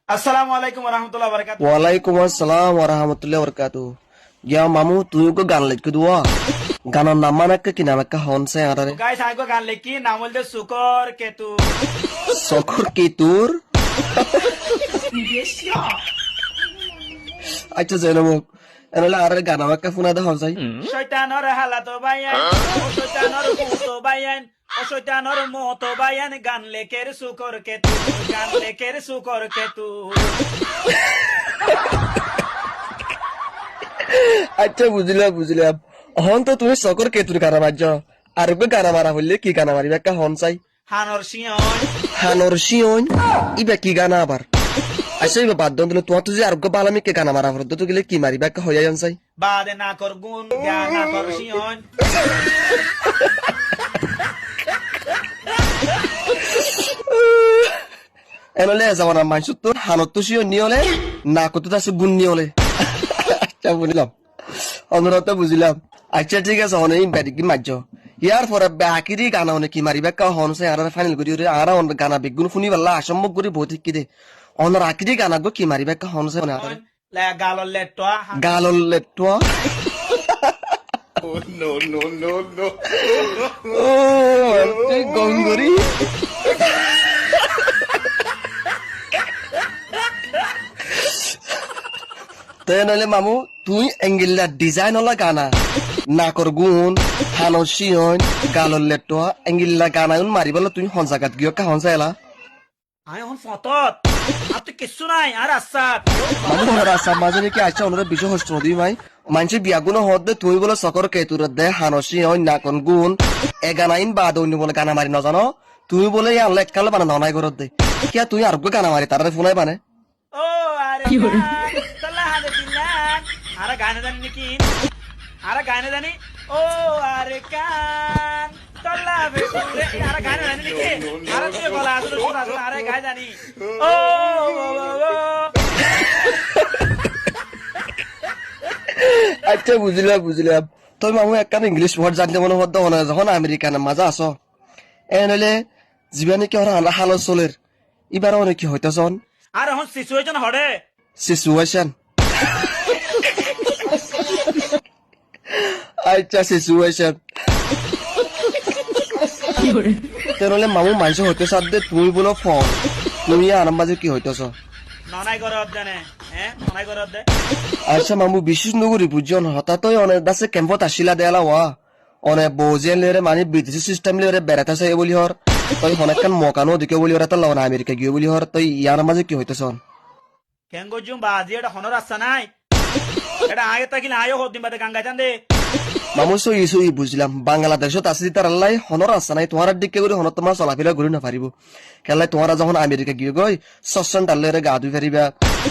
আসসালামু আলাইকুম রহমতুল্লাহ বরকাত। ওয়ালাইকুম আসসালাম ওরহামতুল্লাহ বরকাতু। গিয়া মামু তুই কো গান লিখ দুয়া গানের নাম মানাক্কা কি নামাক্কা হনসে আরারে গাইস আইগো গান লেখি নাম বলতে শুকর কেতু। সকর কি তোর আচ্ছা জেনমুক এনলে আরারে গান আমাক্কা ফুনা দে হনসাই শয়তানর হালাতো বাইয়ান ও শয়তানর মুতো বাইয়ান ও শয়তানর মতো বাইয়ান গান লেখের শুকর কেতু, গান লেখের শুকর কেতু। আচ্ছা বুঝলাম হন তো তুমি সকর কে তুই গানা মারছ আর কো গানা মারা হইলে কি গানা মারিবে একটা হনসাই হানর সিয়ন হানর শিওন ইবে কি গানা আবার আচ্ছা ইবে বাদ দন দিলে তোমার তুই আর কো বালামি কে গানা মারা হরদ তো গেলে কি মারিবে একটা হইয়া হনসাই বাদে না কর গুন জ্ঞান না কর সিয়ন। এনলে যাওয়ার মানসু তোর হানত তো শিওন নিয়লে না কত আছে গুণ নিয়লে আচ্ছা বুঝলাম অনুরত বুঝলাম আচ্ছা ঠিক আছে অনেক ব্যাটি কি মারছ ইয়ার পরে বাকিরি গানা অনেক কি মারিবে কা হনসাই আর ফাইনাল করি রে আর গানা বেগুন শুনি পারলা আসম্ভব করে ভৌতিক কি দে অনর আকিরি গানা গো কি মারিবে কা হনসাই অনে আর লে গালর লেট্টো গালল লেট্টোয়া ও তুই গঙ্গরি তাই নাহলে মামু তুই এঙ্গিল্লা ডিজাইন ওলা গানা নাকর গুণ হানর শিয়ন গালর লেট্টোয়া এঙ্গিল্লা গানা মারিবলে তুই হনসাকাত গিয়ে কা হনসাইলা আই হন ফতত আর তো কিচ্ছু নাই আর আসাদ মামু হনার আসা মাঝে নাকি আচ্ছা ওনারা বিশ্ব হস্ত নদী মাই মানুষের বিয়াগুনো হদ দে তুই বলে সকর কেতুর দে হানসি হয় নাকন গুণ এ গানাইন বা দৈন্য বলে গানা মারি নজানো তুই বলে আল্লাহ এককালে বানা ননাই করত দে কিয়া তুই আর গানা মারি তারা ফোনাই বানে ও আরে তাল্লা হাদে দিলান আরে গানে জানি নাকি আরে গানে জানি ও আরে কান তাল্লা বেকুরে আরে গানে জানি নাকি আরে তুই বলা আসলে শোনা আরে গায় জানি ও আচ্ছা বুঝলাম তুই মামু একখান ইংলিশ ওয়ার্ড জানতে মনে হদ না যখন আমেরিকান মাজা আস এ নইলে জীবনে কি ওরা হালো চলের এবার অনেক কি হইতেছ আরে হন সিচুয়েশন হড়ে সিচুয়েশন আচ্ছা সিচুয়েশন তেনলে মামু মাইসে হইতে সাথে তুমি বলো ফোন তুমি আরাম বাজে কি হইতেছ ননাই করে অদ্দানে হ্যাঁ ননাই করে অদ্দে আচ্ছা মামু বিশেষ নগরী বুঝজন হঠাৎই অনেক দাসে ক্যাম্পত আসিলা দেয়ালা ওয়া অনেক বৌজিয়ান লেরে মানে বিদেশি সিস্টেম লেরে বেড়াতে চাই বলি হর তই অনেকখান মকানো দিকে বলি হর লওনা আমেরিকা গিয়ে বলি হর তই ইয়ার মাঝে কি হইতেছ কেন গজুম বাজি এটা হনর আসছে নাই এটা আগে তাকিলে আয়ো হদিন বাদে গাঙ্গা চান দে মামু সই বুঝলাম বাংলাদেশত আছে তার আল্লাহ হনর আছে নাই তোমার দিকে করে হনত তোমার চলাফেরা ঘুরি না পারিব কেলাই তোমারা যখন আমেরিকা গিয়ে গই সসন ডালেরে গা ধুই পারিবা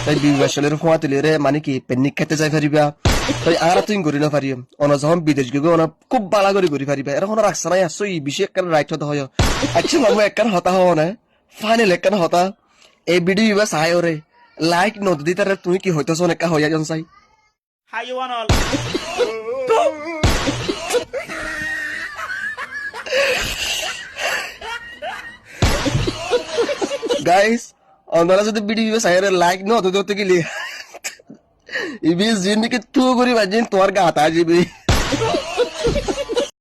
তাই বিবাসলের খোয়া তুলেরে মানে কি পেনিক খেতে যাই পারিবা তাই আর তুই ঘুরি না পারিম অন যখন বিদেশ গিয়ে অন খুব বালা করে ঘুরি পারিবা এর হনর আছে নাই আসো এই বিষয়ে একখান রাইট হতে হয় আচ্ছা মামু একখান হতা হও না ফাইনাল একখান হতা এই ভিডিও ইবা চাই ওরে লাইক নদী তারে তুই কি হইতেছ অনেকা হইয়া জন চাই হাইওয়ানল গাইস আপনারা যদি ভিডিও চাইরে লাইক ন তো গেলে ইবি জিন্দিকে তু করি বাজিন তোমার গাতা যাবে